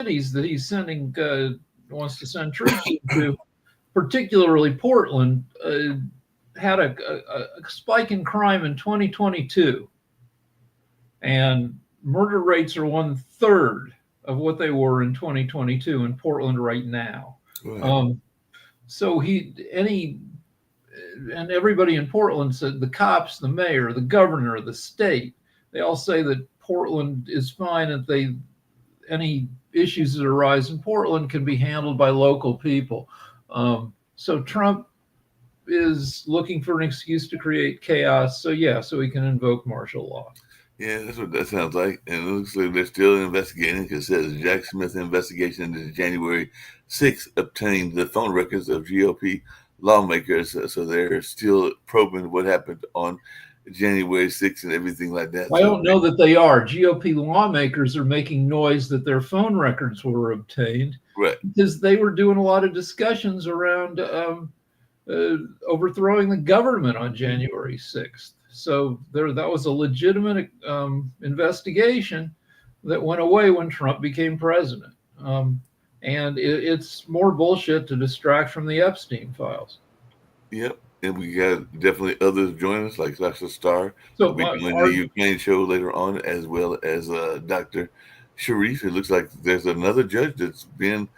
cities that he's sending wants to send troops into, particularly Portland, had a spike in crime in 2022, and murder rates are 1/3 of what they were in 2022 in Portland right now. Right. So he any and everybody in Portland said, the cops, the mayor, the governor, the state, they all say that Portland is fine, and they any issues that arise in Portland can be handled by local people. So Trump is looking for an excuse to create chaos. So yeah, so he can invoke martial law. Yeah, that's what that sounds like. And it looks like they're still investigating because it says Jack Smith investigation into January 6th obtained the phone records of GOP lawmakers. So they're still probing what happened on January 6th and everything like that. I don't know that they are. GOP lawmakers are making noise that their phone records were obtained, right, because they were doing a lot of discussions around overthrowing the government on January 6th. So that was a legitimate investigation that went away when Trump became president. And it's more bullshit to distract from the Epstein files. Yep. And we got definitely others join us, like Sasha Starr. So We'll be doing the Ukraine show later on, as well as Dr. Sharif. It looks like there's another judge that's been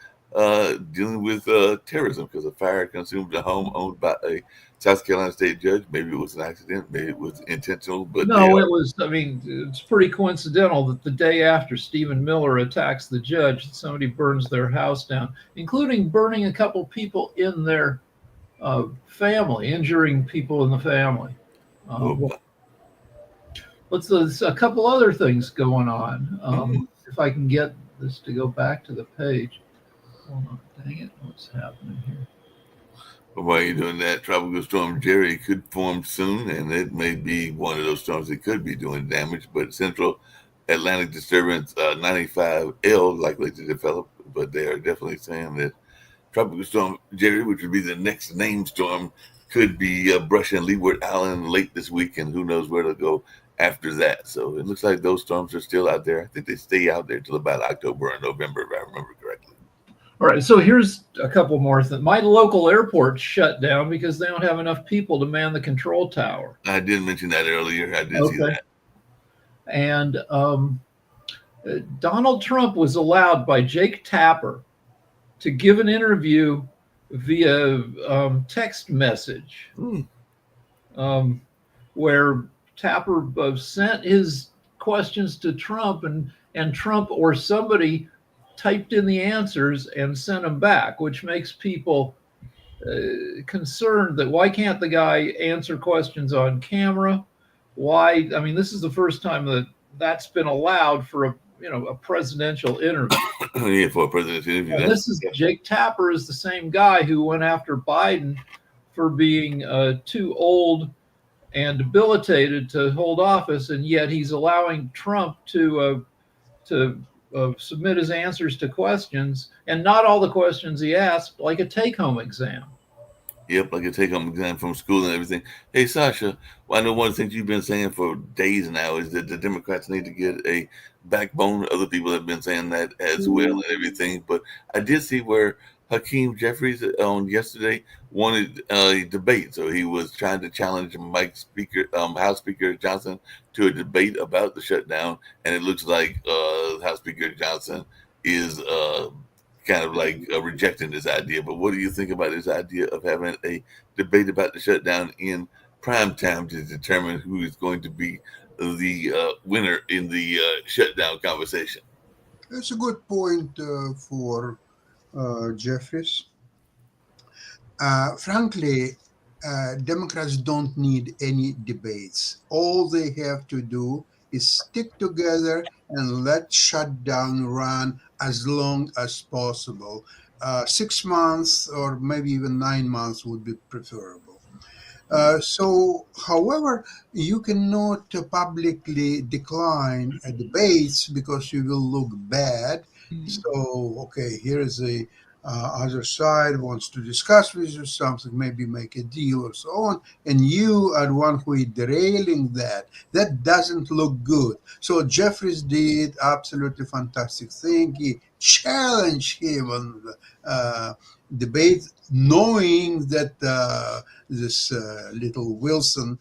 dealing with terrorism because a fire consumed a home owned by a South Carolina state judge. Maybe it was an accident, maybe it was intentional, but no, it was. I mean, it's pretty coincidental that the day after Stephen Miller attacks the judge, somebody burns their house down, including burning a couple people in their family, injuring people in the family. There's a couple other things going on. If I can get this to go back to the page. Hold on, dang it, what's happening here? But while you're doing that, Tropical Storm Jerry could form soon, and it may be one of those storms that could be doing damage. But Central Atlantic Disturbance 95L likely to develop, but they are definitely saying that Tropical Storm Jerry, which would be the next named storm, could be brushing Leeward Island late this week, and who knows where to go after that. So it looks like those storms are still out there. I think they stay out there till about October or November, if I remember correctly. All right, so here's a couple more things. My local airport shut down because they don't have enough people to man the control tower. I did mention that earlier. I did see that. And Donald Trump was allowed by Jake Tapper to give an interview via text message, where Tapper sent his questions to Trump, and Trump or somebody typed in the answers and sent them back, which makes people concerned that why can't the guy answer questions on camera? Why? I mean, this is the first time that's been allowed for a presidential interview. Yeah, for a presidential interview. And this is Jake Tapper is the same guy who went after Biden for being too old and debilitated to hold office, and yet he's allowing Trump to submit his answers to questions, and not all the questions he asked, like a take-home exam. Yep, like a take-home exam from school and everything. Hey, Sasha, well, I know one of the things you've been saying for days now is that the Democrats need to get a backbone. Other people have been saying that as well and everything. But I did see where Hakeem Jeffries on yesterday wanted a debate. So he was trying to challenge House Speaker Johnson to a debate about the shutdown. And it looks like House Speaker Johnson is kind of like rejecting this idea. But what do you think about this idea of having a debate about the shutdown in prime time to determine who is going to be the winner in the shutdown conversation? That's a good point for Jeffries. Frankly, Democrats don't need any debates. All they have to do is stick together and let shutdown run as long as possible. 6 months or maybe even 9 months would be preferable. However, you cannot publicly decline debates because you will look bad. So, okay, here is the other side wants to discuss with you something, maybe make a deal or so on, and you are one who is derailing that. That doesn't look good. So Jeffries did absolutely fantastic thing. He challenge him on debate, knowing that this little Wilson,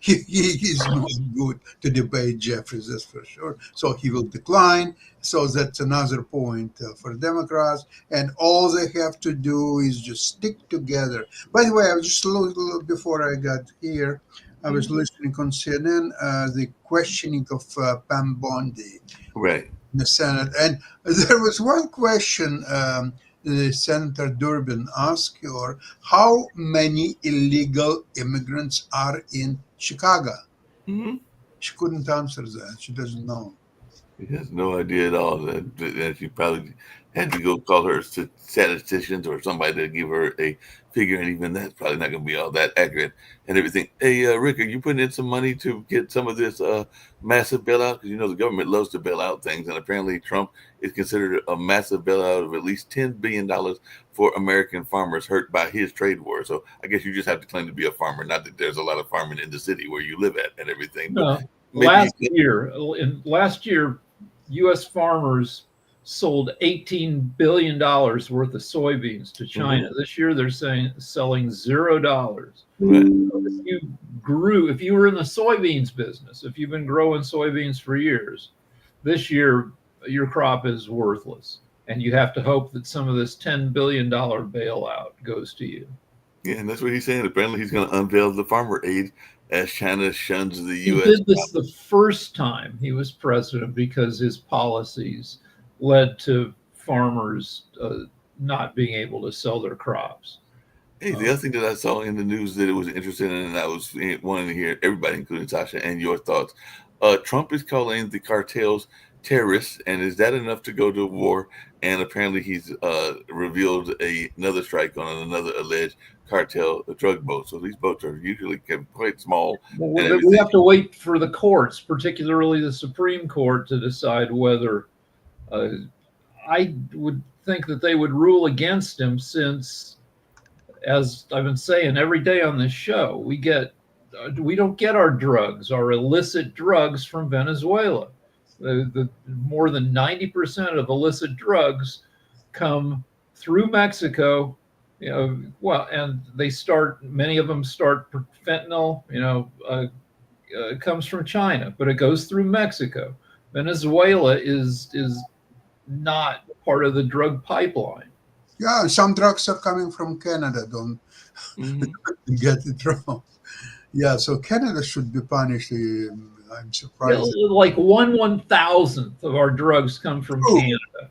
he is not good to debate Jeffries, that's for sure. So he will decline. So that's another point for Democrats. And all they have to do is just stick together. By the way, I was just a little before I got here, I was listening on CNN, the questioning of Pam Bondi Right. in the Senate. And there was one question the Senator Durbin asked her, how many illegal immigrants are in Chicago? Hmm. She couldn't answer that. She doesn't know. He has no idea at all. That she probably had to go call her statisticians or somebody to give her a figure, and even that's probably not going to be all that accurate and everything. Hey, Rick, are you putting in some money to get some of this massive bailout? Because the government loves to bail out things, and apparently Trump is considered a massive bailout of at least $10 billion for American farmers hurt by his trade war. So I guess you just have to claim to be a farmer. Not that there's a lot of farming in the city where you live at and everything, but No, maybe last year, U.S. farmers sold $18 billion worth of soybeans to China. This year, they're selling $0. Right. If you were in the soybeans business, if you've been growing soybeans for years, this year your crop is worthless, and you have to hope that some of this $10 billion bailout goes to you. Yeah, and that's what he's saying. Apparently, he's going to unveil the farmer aid as China shuns the He U.S. did this the first time he was president because his policies led to farmers not being able to sell their crops. Hey, the other thing that I saw in the news that it was interesting, and I was wanting to hear everybody, including Sasha, and your thoughts. Trump is calling the cartels terrorists, and is that enough to go to war? And apparently, he's revealed another strike on another alleged cartel drug boat. So these boats are usually quite small. Well, we have to wait for the courts, particularly the Supreme Court, to decide whether. I would think that they would rule against him, since, as I've been saying every day on this show, we don't get our illicit drugs from Venezuela. The more than 90% of illicit drugs come through Mexico. And many of them start fentanyl. Comes from China, but it goes through Mexico. Venezuela is not part of the drug pipeline. Yeah, some drugs are coming from Canada. Don't get it wrong. Yeah, so Canada should be punished. I'm surprised. Like 1/1000th of our drugs come from Canada.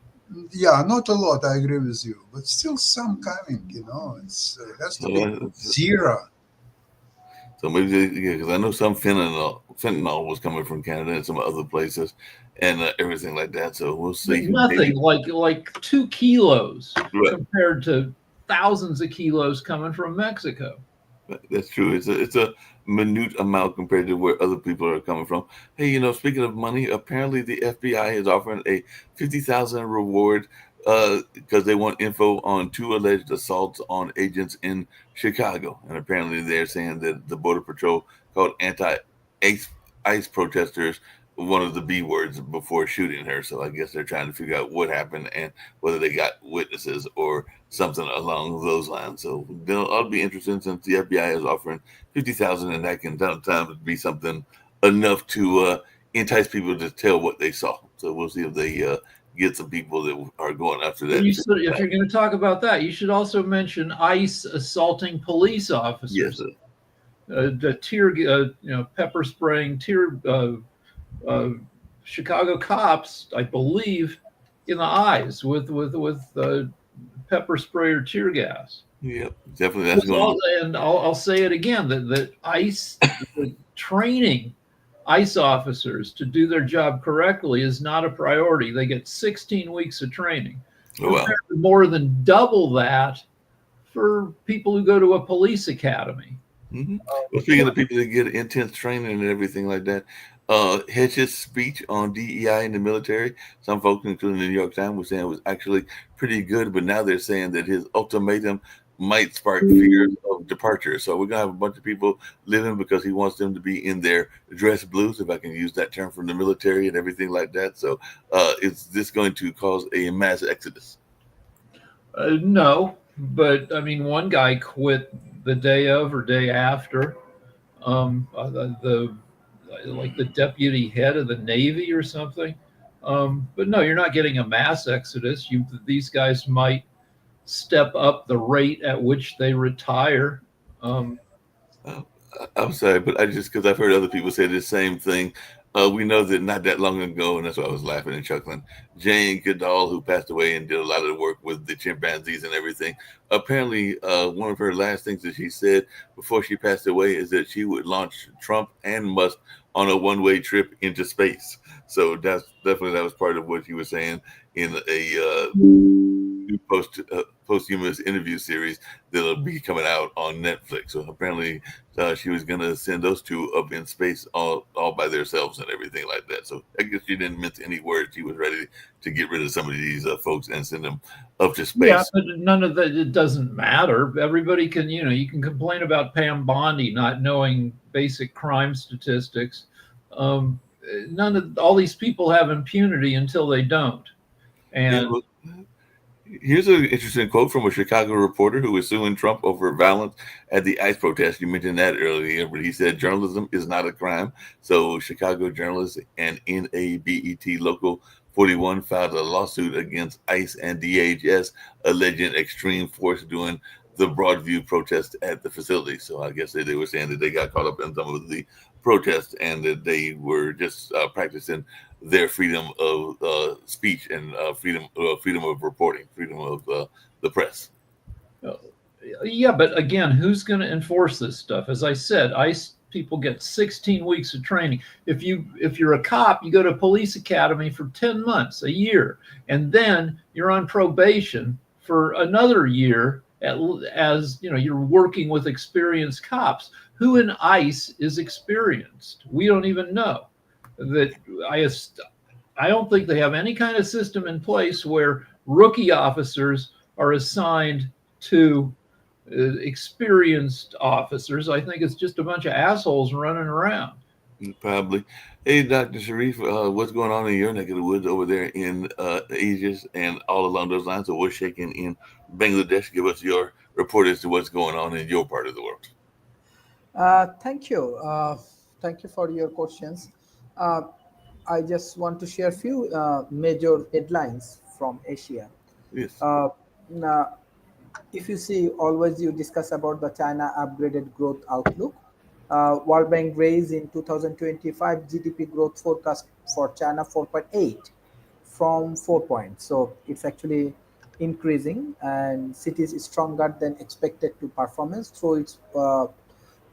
Yeah, not a lot. I agree with you, but still some coming. It has to be zero. So maybe, because I know some fentanyl was coming from Canada and some other places, and everything like that. So we'll see. Nothing like 2 kilos compared to thousands of kilos coming from Mexico. That's true. It's a minute amount compared to where other people are coming from. Hey, speaking of money, apparently the FBI is offering a $50,000 reward because they want info on 2 alleged assaults on agents in Chicago. And apparently they're saying that the Border Patrol called anti-ICE protesters one of the B words before shooting her. So I guess they're trying to figure out what happened and whether they got witnesses or something along those lines. So it'll be interesting, since the FBI is offering $50,000, and that can sometimes be something enough to entice people to tell what they saw. So we'll see if they get some people that are going after that. If you're going to talk about that, you should also mention ICE assaulting police officers. Yes, sir. The tear, pepper spraying Chicago cops, I believe, in the eyes with pepper spray or tear gas. Yep, definitely. That's going on. And I'll say it again, that ICE training ICE officers to do their job correctly is not a priority. They get 16 weeks of training. Oh, wow. More than double that for people who go to a police academy. Mm-hmm. Well, speaking of people that get intense training and everything like that, Hedges' speech on DEI in the military, some folks, including the New York Times, were saying it was actually pretty good, but now they're saying that his ultimatum might spark fears of departure. So we're gonna have a bunch of people living because he wants them to be in their dress blues, if I can use that term, from the military and everything like that. So is this going to cause a mass exodus? No, but I mean, one guy quit the day of or day after. The like the deputy head of the Navy or something. But no, you're not getting a mass exodus. These guys might step up the rate at which they retire. Um, Uh, I'm sorry, but I just because I've heard other people say the same thing. We know that not that long ago, and that's why I was laughing and chuckling. Jane Goodall, who passed away and did a lot of the work with the chimpanzees and everything, apparently one of her last things that she said before she passed away is that she would launch Trump and Musk on a one-way trip into space. So that's definitely that was part of what she was saying in a new posthumous interview series that'll be coming out on Netflix. So apparently, she was gonna send those two up in space all by themselves and everything like that. So I guess she didn't mince any words. She was ready to get rid of some of these folks and send them up to yeah, space. but none of that, it doesn't matter. Everybody can, you can complain about Pam Bondi not knowing basic crime statistics. Um, None of all these people have impunity until they don't. Yeah, And well, here's an interesting quote from a Chicago reporter who was suing Trump over violence at the ICE protest. You mentioned that earlier, but he said journalism is not a crime. So Chicago journalists and NABET Local 41 filed a lawsuit against ICE and DHS alleging extreme force during the Broadview protest at the facility. So I guess they were saying that they got caught up in some of the protests and that they were just practicing their freedom of speech and freedom of reporting, freedom of the press. uh, yeah, but again, who's going to enforce this stuff? As I said, ICE people get 16 weeks of training. If you're a cop, you go to police academy for 10 months, a year, and then you're on probation for another year as you're working with experienced cops. Who in ICE is experienced? We don't even know. That I I don't think they have any kind of system in place where rookie officers are assigned to experienced officers. I think it's just a bunch of assholes running around. Probably. Hey, Dr. Sharif, what's going on in your neck of the woods over there in Asia and all along those lines? So what's shaking in Bangladesh? Give us your report as to what's going on in your part of the world. Thank you. Thank you for your questions. Uh, I just want to share a few major headlines from Asia. Yes. Uh, now, if you see, always you discuss about the China upgraded growth outlook. World Bank raised in 2025 GDP growth forecast for China 4.8 from 4 points. So it's actually increasing, and cities is stronger than expected to performance. So it's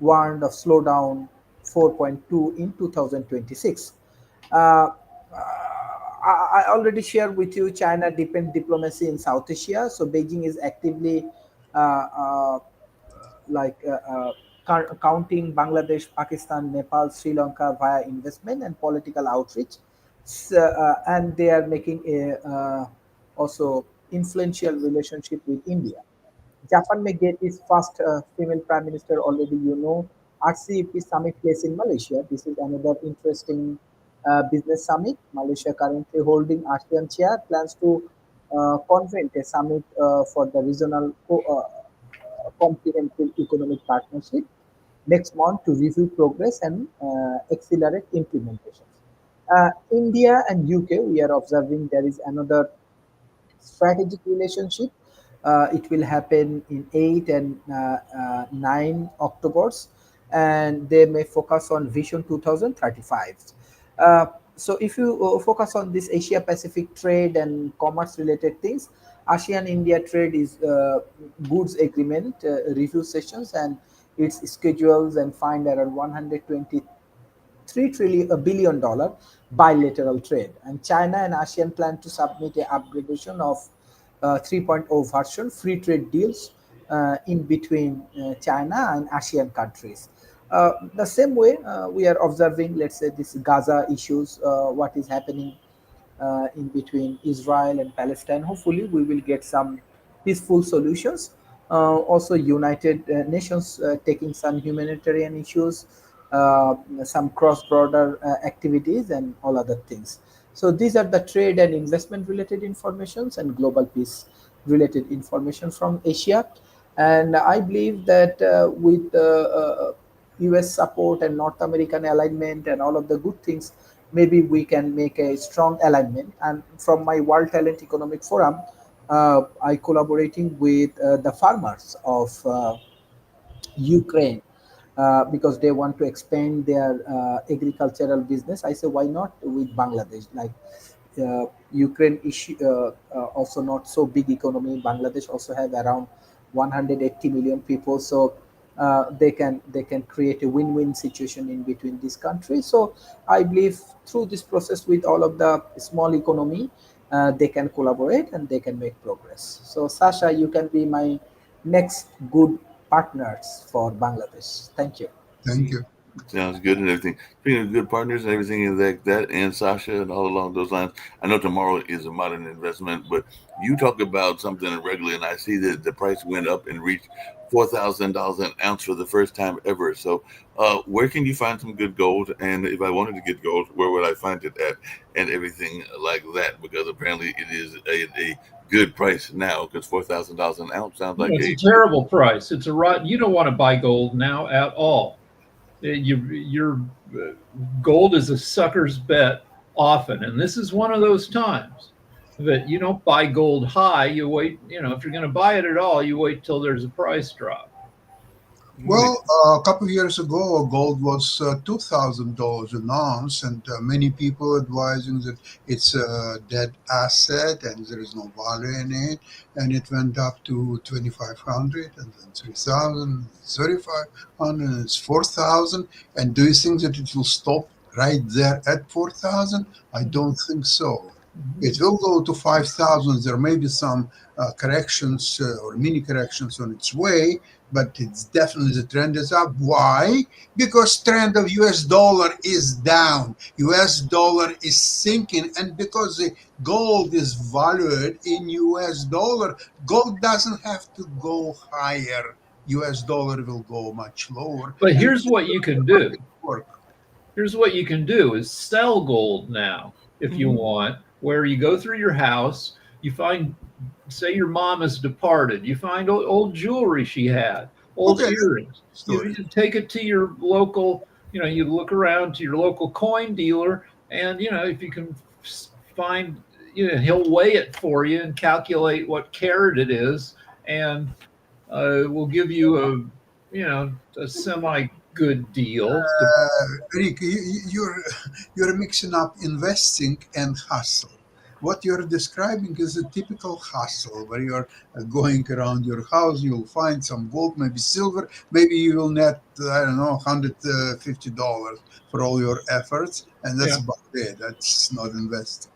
warned of slowdown 4.2 in 2026. Uh, I already shared with you China depend diplomacy in South Asia. So Beijing is actively uh, uh, like counting Bangladesh, Pakistan, Nepal, Sri Lanka via investment and political outreach. So, and they are making a also influential relationship with India. Japan may get its first female prime minister already, RCEP summit place in Malaysia. This is another interesting business summit. Malaysia currently holding ASEAN chair, plans to convene a summit for the regional comprehensive economic partnership next month to review progress and accelerate implementation. India and UK, we are observing there is another strategic relationship. It will happen in 8 and 9 Octobers, and they may focus on Vision 2035. Uh, so, if you focus on this Asia Pacific trade and commerce related things, ASEAN India trade is goods agreement review sessions, and its schedules and find around 120 $3 billion bilateral trade. And China and ASEAN plan to submit a upgradation of 3.0 version free trade deals in between China and ASEAN countries. The same way we are observing, let's say, this Gaza issues, what is happening in between Israel and Palestine. Hopefully, we will get some peaceful solutions. Also United Nations taking some humanitarian issues, some cross-border activities, and all other things. So these are the trade and investment related informations and global peace related information from Asia. And I believe that with US support and North American alignment and all of the good things, maybe we can make a strong alignment. And from my World Talent Economic Forum, I collaborating with the farmers of Ukraine because they want to expand their agricultural business. I say, why not with Bangladesh? Like Ukraine issue, also not so big economy. Bangladesh also have around 180 million people, so they can create a win-win situation in between these countries. So I believe through this process with all of the small economy, they can collaborate and they can make progress. So Sasha, you can be my next good partners for Bangladesh. Thank you. Thank you. Sounds good and everything. Speaking of good partners and everything like that, and Sasha and all along those lines, I know tomorrow is a modern investment, but you talk about something regularly, and I see that the price went up and reached $4,000 an ounce for the first time ever. So, where can you find some good gold? And if I wanted to get gold, where would I find it at? And everything like that, because apparently it is a good price now, because $4,000 an ounce sounds like It's a a terrible price. It's a right. You don't want to buy gold now at all. Your gold is a sucker's bet often, and this is one of those times that you don't buy gold high. You wait. If you're going to buy it at all, you wait till there's a price drop. Well, a couple of years ago, gold was $2,000 an ounce, and many people advising that it's a dead asset and there is no value in it. And it went up to 2,500, and then 3,000, 3,500, and it's 4,000. And do you think that it will stop right there at 4,000? I don't think so. It will go to 5,000. There may be some corrections or mini corrections on its way, but it's definitely the trend is up. Why? Because trend of US dollar is down. US dollar is sinking, and because the gold is valued in US dollar, gold doesn't have to go higher. US dollar will go much lower. But here's what you can do. Work. Here's what you can do is sell gold now if you want, where you go through your house, you find, say your mom has departed, you find old jewelry she had, old Okay. earrings. You take it to your local, you look around to your local coin dealer, and if you can find, he'll weigh it for you and calculate what carat it is, and we'll give you a semi good deal. Rick, you're mixing up investing and hustle. What you're describing is a typical hustle where you're going around your house, you'll find some gold, maybe silver, maybe you will net, I don't know, $150 for all your efforts, and that's about it. That's not investing.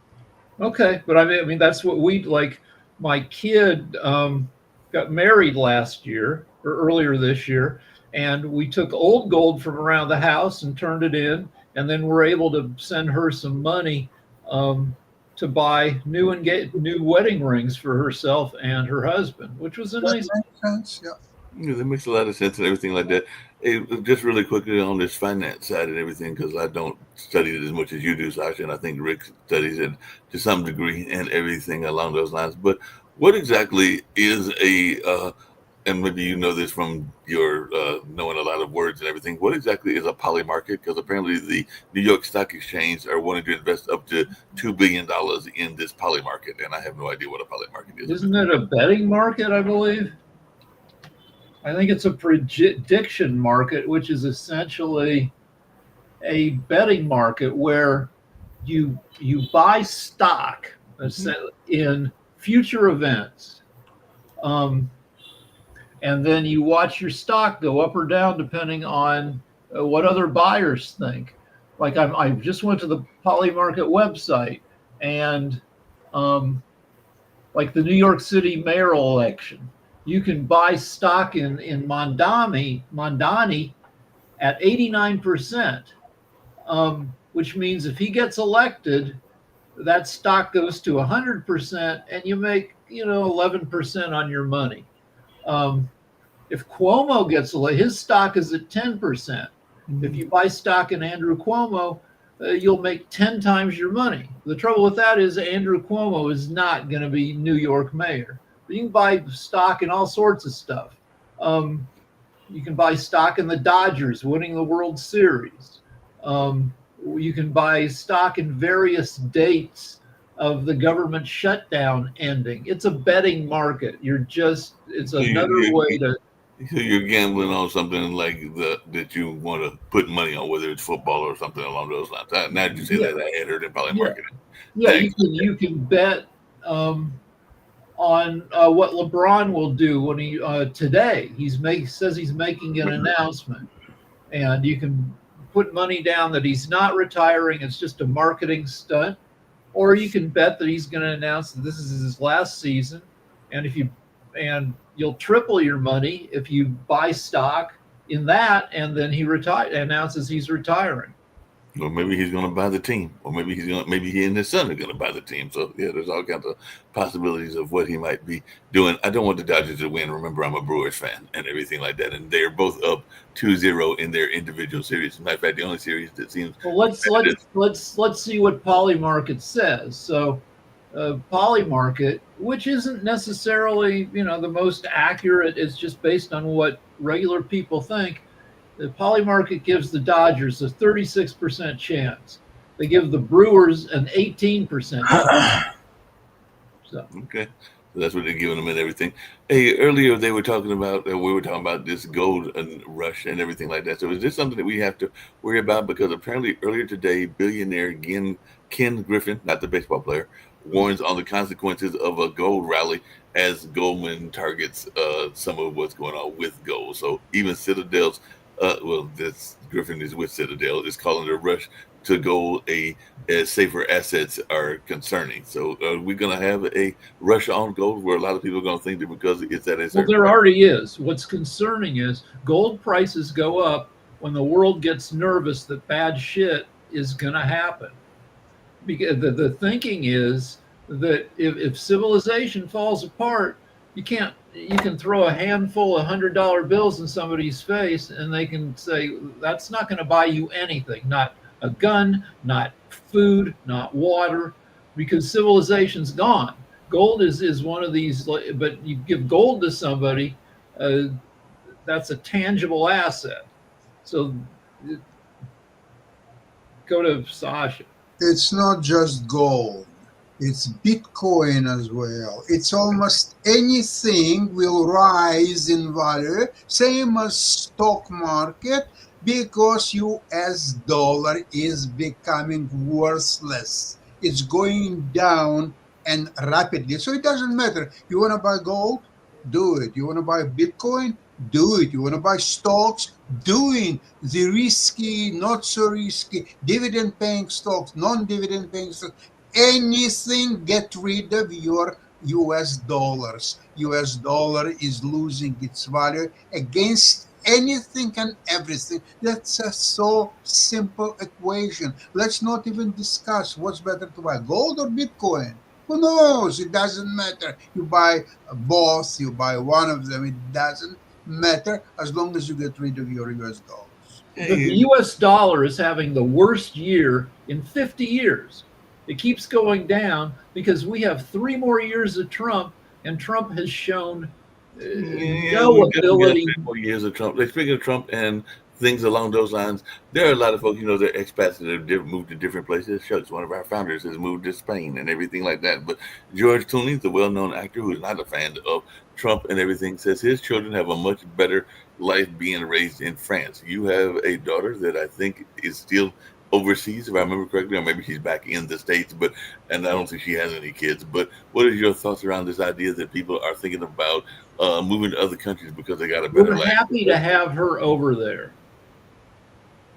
Okay, but I mean that's what we like. My kid got married last year or earlier this year, and we took old gold from around the house and turned it in, and then we're able to send her some money to buy new wedding rings for herself and her husband, which was a That nice. makes sense, yeah. Yeah, that makes a lot of sense and everything like that. Hey, just really quickly on this finance side and everything, because I don't study it as much as you do, Sasha, and I think Rick studies it to some degree and everything along those lines. But what exactly is and maybe you know this from your knowing a lot of words and everything, what exactly is a poly market? Because apparently the New York Stock Exchange are wanting to invest up to $2 billion in this poly market, and I have no idea what a poly market is. Isn't it a betting market, I believe? I think it's a prediction market, which is essentially a betting market where you buy stock in future events, and then you watch your stock go up or down depending on what other buyers think. Like I just went to the Poly Market website, and like the New York City mayoral election, you can buy stock in Mondani at 89%, which means if he gets elected, that stock goes to 100%, and you make 11% on your money. If Cuomo gets his stock is at 10%. If you buy stock in Andrew Cuomo, you'll make 10 times your money. The trouble with that is Andrew Cuomo is not going to be New York mayor. But you can buy stock in all sorts of stuff. You can buy stock in the Dodgers winning the World Series. You can buy stock in various dates of the government shutdown ending. It's a betting market. It's another way to. So you're gambling on something like that you want to put money on, whether it's football or something along those lines. Now that you say that, I had heard it probably marketing. Yeah, you can bet on what LeBron will do when he today. Says he's making an announcement, and you can put money down that he's not retiring. It's just a marketing stunt, or you can bet that he's going to announce that this is his last season, and you'll triple your money if you buy stock in that, and then he announces he's retiring. Or maybe he's going to buy the team, or maybe he and his son are going to buy the team. So yeah, there's all kinds of possibilities of what he might be doing. I don't want the Dodgers to win. Remember, I'm a Brewers fan and everything like that, and they're both up 2-0 in their individual series. As a matter of fact, the only series that seems. Well, let's see what Polymarket says. So, Polymarket, which isn't necessarily the most accurate, it's just based on what regular people think. The Polymarket gives the Dodgers a 36% chance. They give the Brewers an 18% chance. So okay, so that's what they're giving them and everything. Hey, earlier we were talking about this gold rush and everything like that. So is this something that we have to worry about? Because apparently earlier today, billionaire Ken Griffin, not the baseball player, warns on the consequences of a gold rally as Goldman targets some of what's going on with gold. So even Citadel's this Griffin is with Citadel, is calling the rush to gold as safer assets are concerning. So are we going to have a rush on gold where a lot of people are going to think that because it's at a certain there already is. What's concerning is gold prices go up when the world gets nervous that bad shit is going to happen. Because the thinking is that if civilization falls apart, you can throw a handful of $100 bills in somebody's face and they can say, that's not going to buy you anything, not a gun, not food, not water, because civilization's gone. Gold is one of these, but you give gold to somebody, that's a tangible asset. So go to Sasha. It's not just gold. It's Bitcoin as well. It's almost anything will rise in value, same as stock market, because US dollar is becoming worthless. It's going down and rapidly. So it doesn't matter. You want to buy gold? Do it. You want to buy Bitcoin? Do it. You want to buy stocks? Do it. The risky, not so risky, dividend paying stocks, non-dividend paying stocks. Anything, get rid of your US dollars. US dollar is losing its value against anything and everything. That's a so simple equation. Let's not even discuss what's better to buy, gold or Bitcoin. Who knows? It doesn't matter. You buy both, you buy one of them. It doesn't matter as long as you get rid of your US dollars. The US dollar is having the worst year in 50 years. It keeps going down because we have 3 more years of Trump, and Trump has shown no ability. 3 more years of Trump. Speaking of Trump and things along those lines, there are a lot of folks, they're expats that have moved to different places. Shucks, one of our founders has moved to Spain and everything like that. But George Clooney, the well-known actor who's not a fan of Trump and everything, says his children have a much better life being raised in France. You have a daughter that I think is still overseas, if I remember correctly, or maybe she's back in the States, and I don't think she has any kids. But what are your thoughts around this idea that people are thinking about moving to other countries because they got a better life? We're happy to have her over there.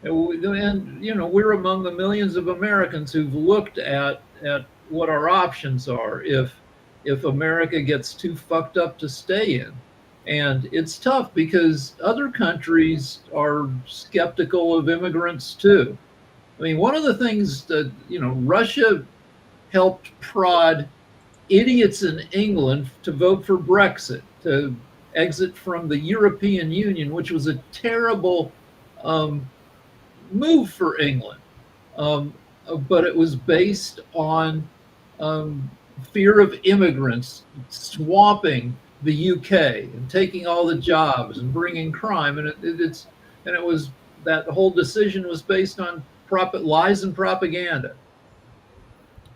And we're among the millions of Americans who've looked at what our options are if America gets too fucked up to stay in. And it's tough because other countries are skeptical of immigrants too. I mean, one of the things that, Russia helped prod idiots in England to vote for Brexit, to exit from the European Union, which was a terrible move for England. But it was based on um, fear of immigrants swamping the UK and taking all the jobs and bringing crime, and it was that whole decision was based on lies and propaganda.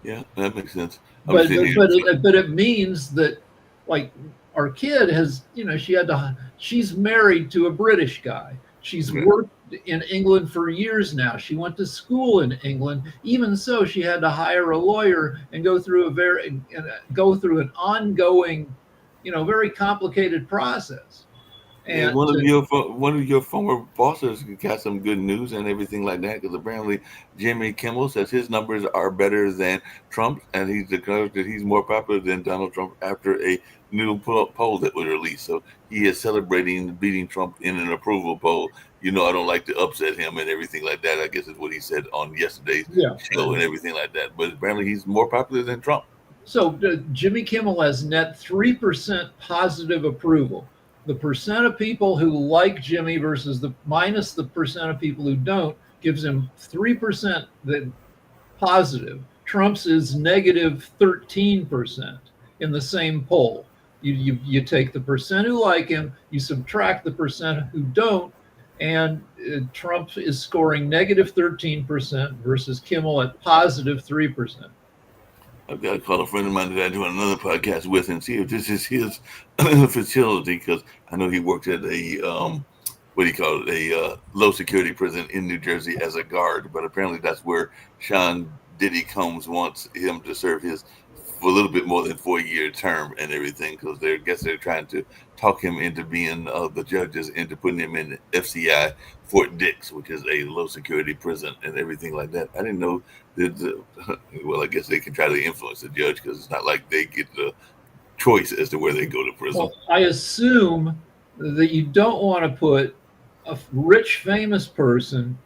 Yeah, that makes sense. But it means that, like, our kid has, she's married to a British guy. She's worked in England for years now. She went to school in England. Even so, she had to hire a lawyer and go through an ongoing, very complicated process. And one of your former bosses got some good news and everything like that, because apparently Jimmy Kimmel says his numbers are better than Trump's, and he's declared that he's more popular than Donald Trump after a new poll that was released. So he is celebrating beating Trump in an approval poll. I don't like to upset him and everything like that, I guess is what he said on yesterday's show and everything like that. But apparently he's more popular than Trump. So Jimmy Kimmel has net 3% positive approval. The percent of people who like Jimmy versus minus the percent of people who don't gives him 3% that positive. Trump's is negative 13% in the same poll. You take the percent who like him, you subtract the percent who don't, and Trump is scoring negative 13% versus Kimmel at positive 3%. I've got to call a friend of mine that I do another podcast with and see if this is his facility, because I know he worked at a low security prison in New Jersey as a guard, but apparently that's where Sean Diddy Combs wants him to serve his for a little bit more than 4-year term and everything, because they're trying to talk him into being the judges into putting him in FCI Fort Dix, which is a low security prison and everything like that. I didn't know that. Well, I guess they can try to influence the judge, because it's not like they get the choice as to where they go to prison. Well, I assume that you don't want to put a rich, famous person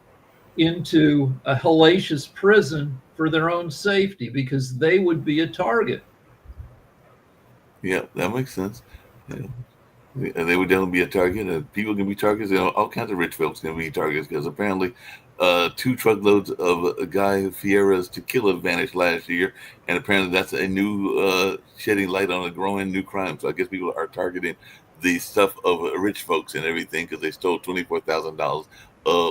into a hellacious prison for their own safety, because they would be a target. Yeah, that makes sense. Yeah. They would definitely be a target. People can be targets. All kinds of rich folks can be targets, because apparently 2 truckloads of Guy Fieri's tequila vanished last year, and apparently that's a new shedding light on a growing new crime. So I guess people are targeting the stuff of rich folks and everything, because they stole $24,000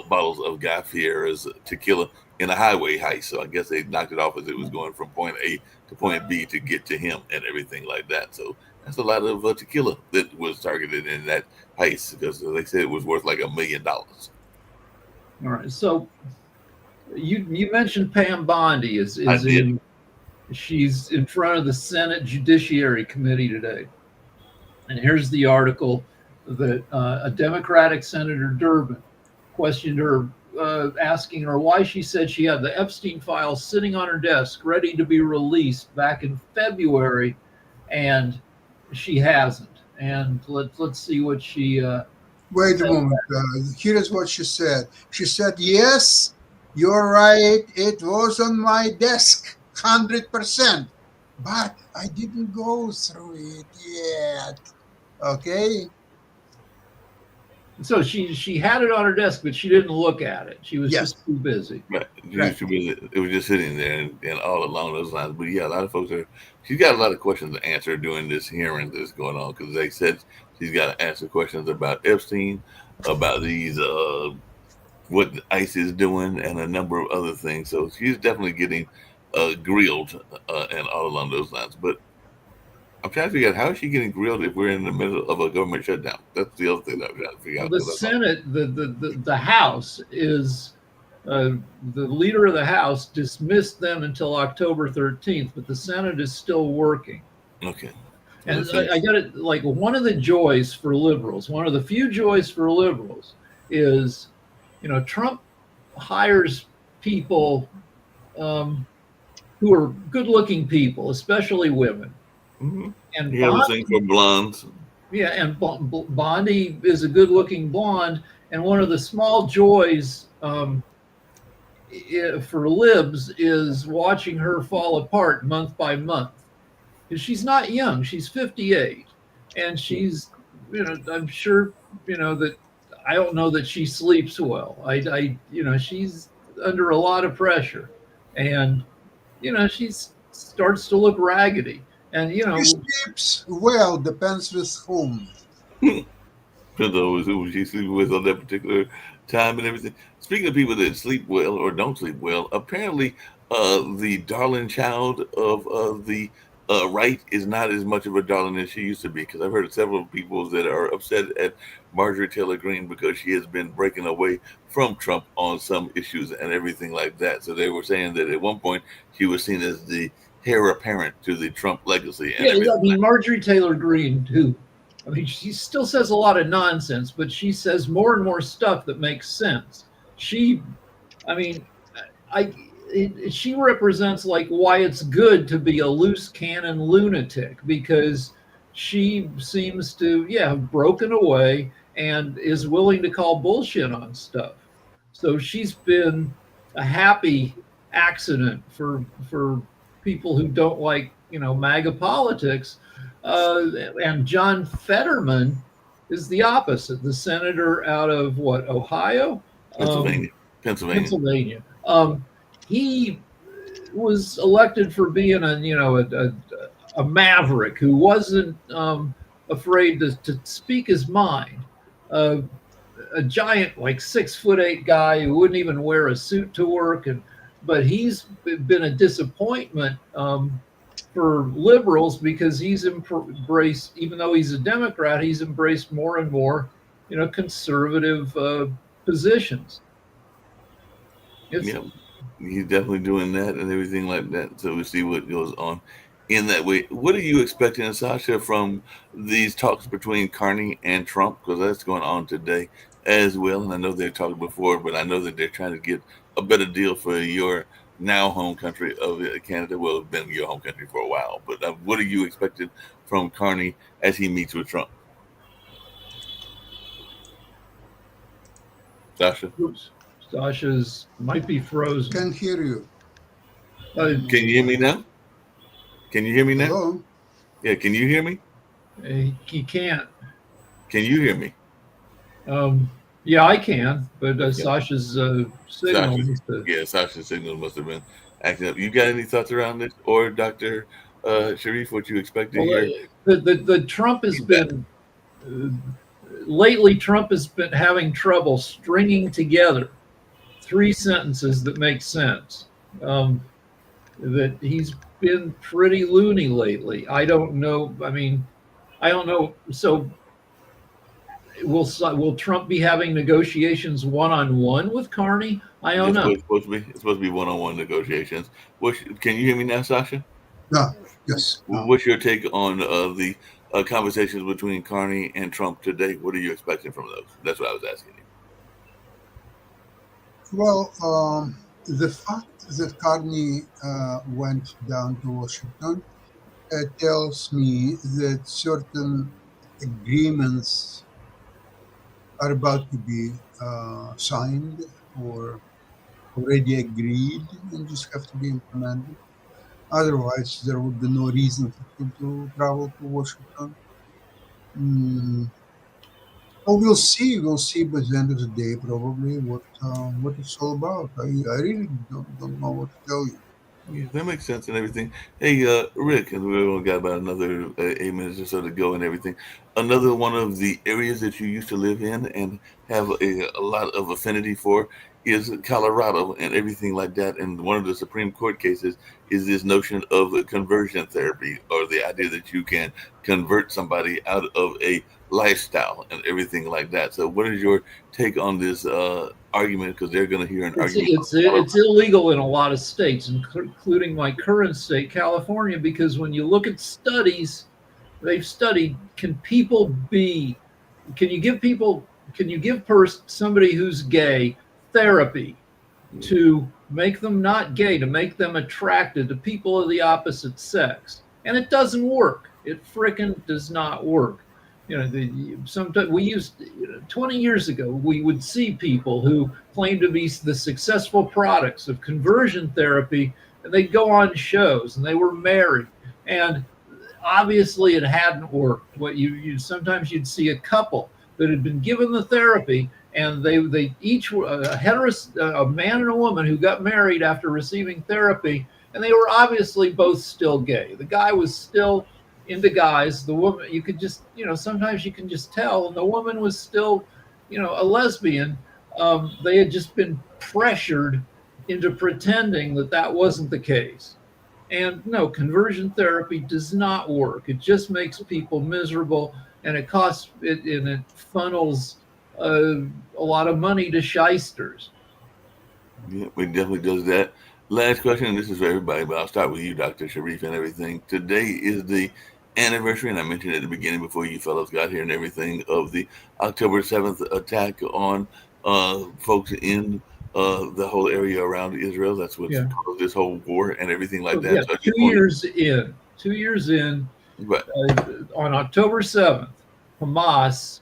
bottles of Guy Fieri's tequila in a highway heist. So I guess they knocked it off as it was going from point A to point B to get to him and everything like that. So that's a lot of tequila that was targeted in that heist, because they said it was worth like $1 million. All right. So you mentioned Pam Bondi she's in front of the Senate Judiciary Committee today. And here's the article that a Democratic Senator Durbin questioned her, asking her why she said she had the Epstein files sitting on her desk ready to be released back in February, and she hasn't. And let's see what she Wait a moment. Here's what she said. She said, "Yes, you're right. It was on my desk, 100%. But I didn't go through it yet." Okay. So she had it on her desk, but she didn't look at it. She was just too busy. Right. It was just sitting there and all along those lines. But yeah, a lot of folks she's got a lot of questions to answer during this hearing that's going on, because they said she's got to answer questions about Epstein, about these what ICE is doing, and a number of other things. So she's definitely getting grilled and all along those lines. But I'm trying to figure out, how is she getting grilled if we're in the middle of a government shutdown? That's the other thing that I'm trying to figure out. The Senate, the House is the leader of the House dismissed them until October 13th, but the Senate is still working. Okay. And I got it. Like, one of the joys for liberals, one of the few joys for liberals, is, Trump hires people who are good-looking people, especially women. Mm-hmm. And you have a thing for blondes. Yeah, and Bondi is a good-looking blonde, and one of the small joys for libs is watching her fall apart month by month. She's not young; she's 58, and she's I'm sure, that I don't know that she sleeps well. She's under a lot of pressure, and she starts to look raggedy, and She sleeps well, depends with whom. Depends on who she's sleeping with on that particular time and everything. Speaking of people that sleep well or don't sleep well, apparently the darling child of the right is not as much of a darling as she used to be. Because I've heard of several people that are upset at Marjorie Taylor Greene because she has been breaking away from Trump on some issues and everything like that. So they were saying that at one point she was seen as the heir apparent to the Trump legacy and yeah, everything. I mean, Marjorie Taylor Greene too. I mean, she still says a lot of nonsense, but she says more and more stuff that makes sense. She, I mean, she represents like why it's good to be a loose cannon lunatic, because she seems to, have broken away and is willing to call bullshit on stuff. So she's been a happy accident for people who don't like, MAGA politics. And John Fetterman is the opposite, the senator out of what, Ohio? Pennsylvania. Pennsylvania. He was elected for being a maverick who wasn't afraid to speak his mind. A giant, like 6'8" guy who wouldn't even wear a suit to work, but he's been a disappointment for liberals because he's embraced, even though he's a Democrat, he's embraced more and more, conservative positions. Yeah, he's definitely doing that and everything like that. So we see what goes on in that way. What are you expecting, Sasha, from these talks between Carney and Trump? Because that's going on today as well. And I know they've talked before, but I know that they're trying to get a better deal for your now home country of Canada. Well, it's been your home country for a while. But what are you expecting from Carney as he meets with Trump? Sasha? Oops. Sasha's might be frozen. Can't hear you. Can you hear me now? Can you hear me now? Hello? Yeah, can you hear me? He can't. Can you hear me? Yeah, I can, but Sasha's signal. Sasha's signal must have been acting up. You got any thoughts around this, or Dr. Sharif? What you expect to hear? The Trump has been lately. Trump has been having trouble stringing together 3 sentences that make sense. That he's been pretty loony lately. I don't know. I mean, I don't know. So will Trump be having negotiations one-on-one with Carney? I don't know. It's supposed to be one-on-one negotiations. Can you hear me now, Sasha? No. Yes. What's your take on the conversations between Carney and Trump today? What are you expecting from those? That's what I was asking you. Well, the fact that Carney went down to Washington tells me that certain agreements are about to be signed or already agreed and just have to be implemented. Otherwise, there would be no reason for him to travel to Washington. Oh, we'll see. We'll see by the end of the day, probably what it's all about. I really don't know what to tell you. Yeah, that makes sense and everything. Hey, Rick, and we've only got about another 8 minutes or so to go and everything. Another one of the areas that you used to live in and have a lot of affinity for is Colorado and everything like that. And one of the Supreme Court cases is this notion of conversion therapy, or the idea that you can convert somebody out of a lifestyle and everything like that. So what is your take on this argument? Because they're going to hear an argument. It's illegal in a lot of states, including my current state, California, because when you look at studies, they've studied, can you give somebody who's gay therapy to make them not gay, to make them attracted to people of the opposite sex? And it doesn't work. It frickin' does not work. Sometimes we used 20 years ago, we would see people who claimed to be the successful products of conversion therapy, and they'd go on shows and they were married. And obviously it hadn't worked. What you sometimes you'd see a couple that had been given the therapy, and they each were a man and a woman who got married after receiving therapy, and they were obviously both still gay. The guy was still into guys. The woman, you could just, sometimes you can just tell, and the woman was still, a lesbian. They had just been pressured into pretending that that wasn't the case. And no, conversion therapy does not work. It just makes people miserable, and it costs it, and it funnels a lot of money to shysters. Yeah, it definitely does that. Last question, and this is for everybody, but I'll start with you, Dr. Sharif, and everything. Today is the anniversary, and I mentioned at the beginning before you fellows got here and everything, of the October 7th attack on folks in the whole area around Israel. That's what caused this whole war and everything like that. Yeah, So 2 years in, right. On October 7th, Hamas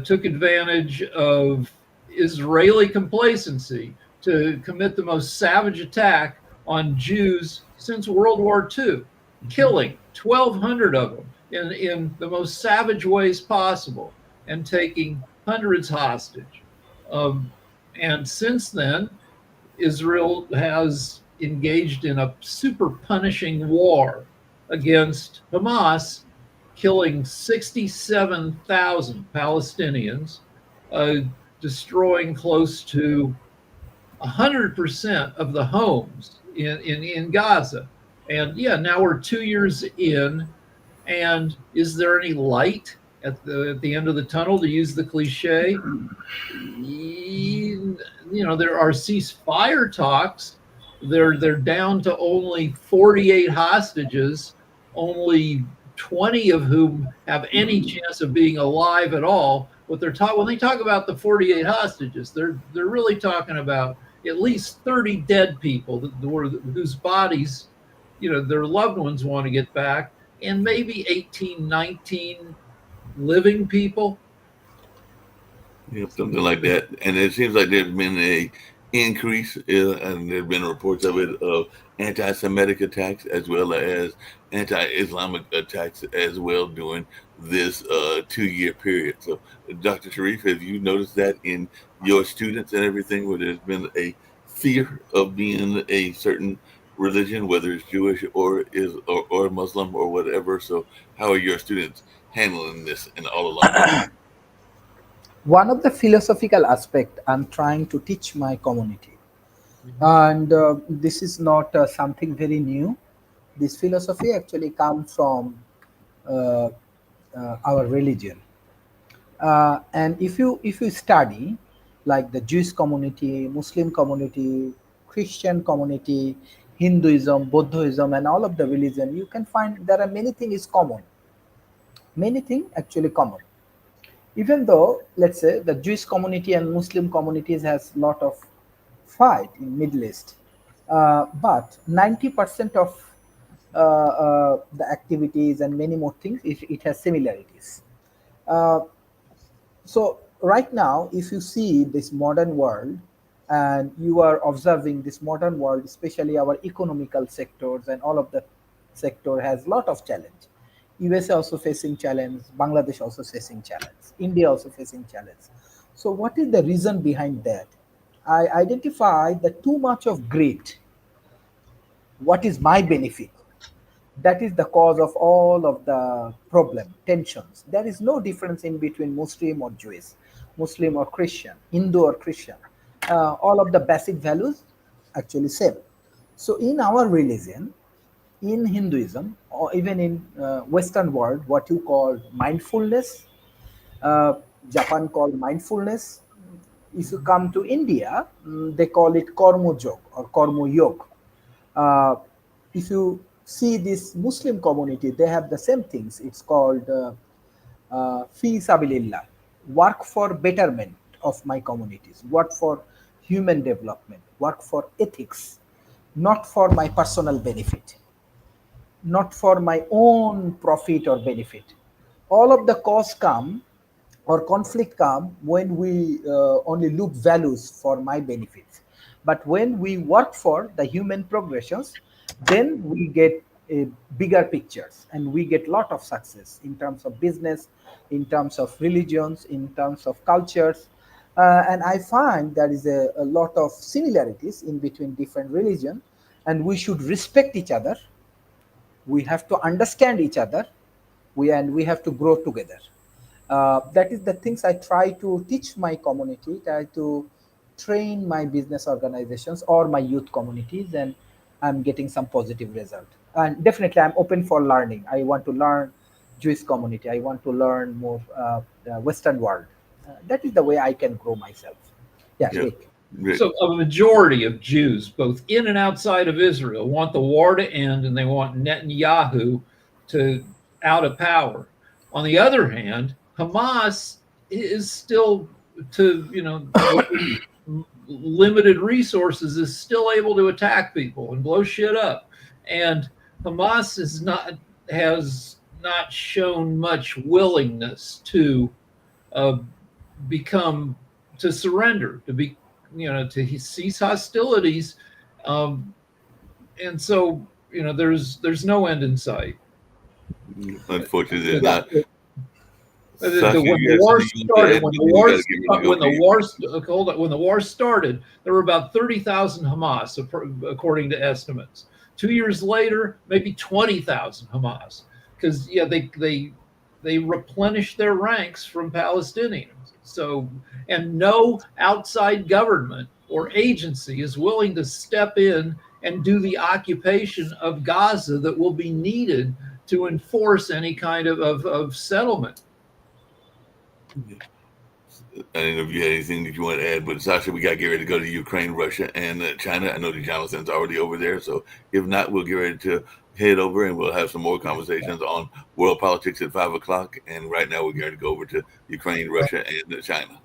took advantage of Israeli complacency to commit the most savage attack on Jews since World War II, killing 1,200 of them in the most savage ways possible and taking hundreds hostage. And since then, Israel has engaged in a super punishing war against Hamas, killing 67,000 Palestinians, destroying close to 100% of the homes in Gaza. And yeah, now we're 2 years in, and is there any light at the end of the tunnel, to use the cliche? There are ceasefire talks. They're down to only 48 hostages, only 20 of whom have any chance of being alive at all. When they talk about the 48 hostages, they're really talking about at least 30 dead people whose bodies, their loved ones want to get back, and maybe 18, 19 living people. Yeah, something like that. And it seems like there's been a increase, and there's been reports of it, of anti-Semitic attacks as well as anti-Islamic attacks as well during this 2-year period. So, Dr. Sharif, have you noticed that in your students and everything, where there's been a fear of being a certain religion, whether it's Jewish or Muslim or whatever? So, how are your students handling this and all along? One of the philosophical aspect I'm trying to teach my community, and this is not something very new. This philosophy actually comes from our religion, and if you study like the Jewish community, Muslim community, Christian community, Hinduism, Buddhism, and all of the religion, you can find there are many things common. Many things actually common. Even though, let's say, the Jewish community and Muslim communities has lot of fight in Middle East, but 90% of the activities and many more things, it has similarities. So right now, if you see this modern world and you are observing this modern world, especially our economical sectors and all of the sector has lot of challenge. USA also facing challenge, Bangladesh also facing challenge, India also facing challenge. So what is the reason behind that? I identify that too much of greed. What is my benefit? That is the cause of all of the problem, tensions. There is no difference in between Muslim or Jewish, Muslim or Christian, Hindu or Christian. All of the basic values actually same. So in our religion, in Hinduism, or even in Western world, what you call mindfulness, Japan called mindfulness. If you come to India, they call it Karma Yog or Karma Yoga. If you see this Muslim community, they have the same things. It's called Fi Sabilillah, work for betterment of my communities, work for human development, work for ethics, not for my personal benefit, not for my own profit or benefit. All of the costs come or conflict come when we only look values for my benefits. But when we work for the human progressions, then we get bigger pictures, and we get a lot of success in terms of business, in terms of religions, in terms of cultures. And I find there is a lot of similarities in between different religions, and we should respect each other. We have to understand each other. We have to grow together. That is the things I try to teach my community, try to train my business organizations or my youth communities, and I'm getting some positive result. And definitely, I'm open for learning. I want to learn Jewish community. I want to learn more the Western world. That is the way I can grow myself. Yeah, Yeah. Rick. Rick. So a majority of Jews, both in and outside of Israel, want the war to end, and they want Netanyahu to out of power. On the other hand, Hamas is still, to limited resources, is still able to attack people and blow shit up. And Hamas has not shown much willingness to surrender, to cease hostilities, and so there's no end in sight. Unfortunately, there's not. When Sasha, the you have war something you started, want to add? We gotta get ready to go, Pete. when the war started, there were about 30,000 Hamas, according to estimates. 2 years later, maybe 20,000 Hamas, because they replenished their ranks from Palestinians. So, and no outside government or agency is willing to step in and do the occupation of Gaza that will be needed to enforce any kind of settlement. I don't know if you had anything that you want to add, but Sasha, we got to get ready to go to Ukraine, Russia, and China. I know the Jonathan's already over there, so if not, we'll get ready to head over and we'll have some more conversations on world politics at 5 o'clock. And right now, we're going to go over to Ukraine, Russia, and China.